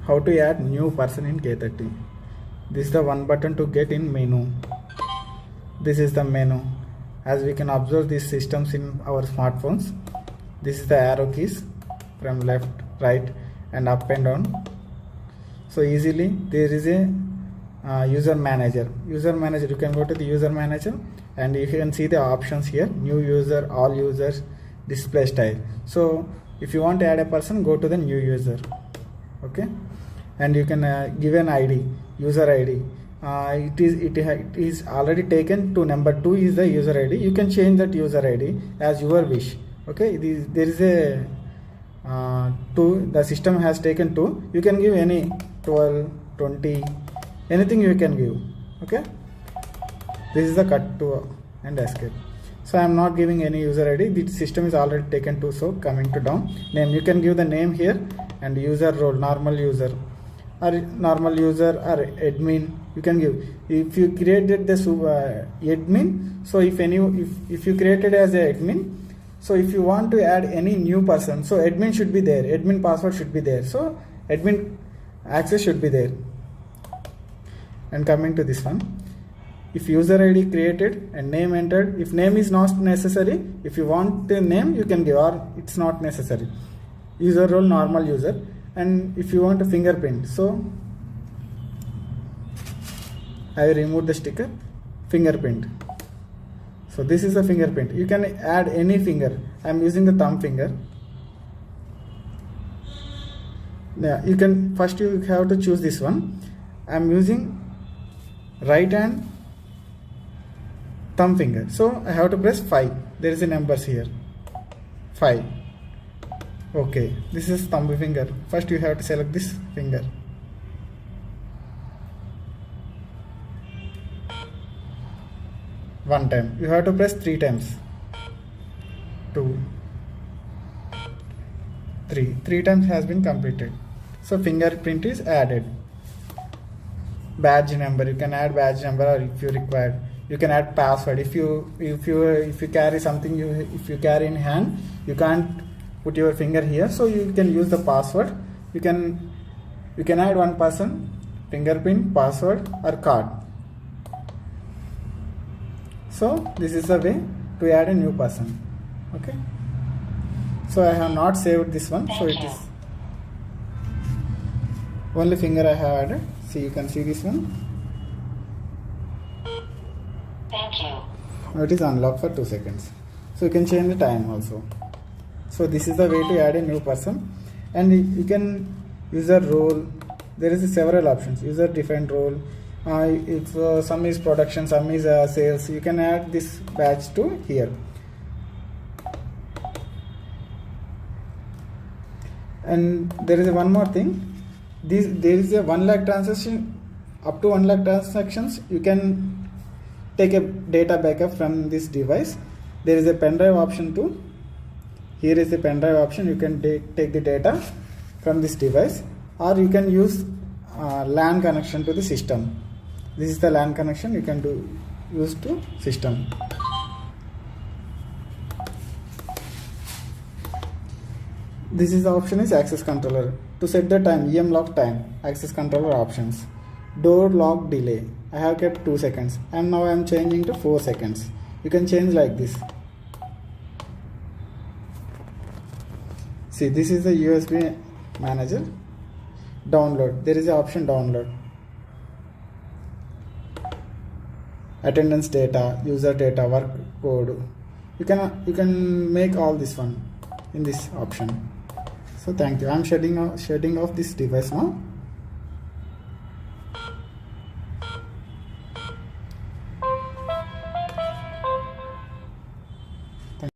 how to add new person in K30. This is the one button to get in menu. This is the menu. As we can observe these systems in our smartphones, this is the arrow keys from left, right and up and down. So easily there is a user manager. You can go to the user manager and you can see the options here: new user, all users, display style. So if you want to add a person, go to the new user. Okay, and you can give an ID, user ID. It is already taken to number 2 is the user ID. You can change that user ID as your wish. Okay, there is a 2, the system has taken 2. You can give any 12, 20, anything you can give. Okay, this is the cut to and escape. So I am not giving any user ID. The system is already taken 2. So coming to down, name, you can give the name here, and user role, normal user or admin you can give. If you created this admin, so if you created as a admin, so if you want to add any new person, so admin should be there, admin password should be there, so admin access should be there. And coming to this one, if user ID created and name entered, if name is not necessary, if you want the name you can give, or it's not necessary. User role, normal user. And if you want a fingerprint, so I will remove the sticker, fingerprint. So this is a fingerprint. You can add any finger. I am using the thumb finger. Yeah, you can first you have to choose this one. I am using right hand thumb finger. So I have to press 5. There is a numbers here. 5. Okay, this is thumb finger. First you have to select this finger. One time. You have to press 3 times. 2, 3. 3 times has been completed. So fingerprint is added. Badge number. You can add badge number, or if you require, you can add password. If you carry something, if you carry in hand, you can't put your finger here, so you can use the password. You can add one person, fingerprint, password or card. So this is the way to add a new person. Okay, so I have not saved this one, so it is only finger I have added. See, you can see this one. Thank you. Now it is unlocked for 2 seconds. So you can change the time also. So this is the way to add a new person. And you can user role. There is several options. User defined role. If some is production, some is sales, you can add this badge to here. And there is one more thing. There is a 1 lakh transaction. Up to 1 lakh transactions, you can take a data backup from this device. There is a pen drive option too. Here is the pen drive option. You can take the data from this device, or you can use LAN connection to the system. This is the LAN connection you can use to system. This is the option is access controller. To set the time, EM lock time, access controller options. Door lock delay. I have kept 2 seconds, and now I am changing to 4 seconds. You can change like this. See, this is the USB manager. Download. There is an option download. Attendance data, user data, work code. You can make all this one in this option. So thank you. I am shutting off this device now.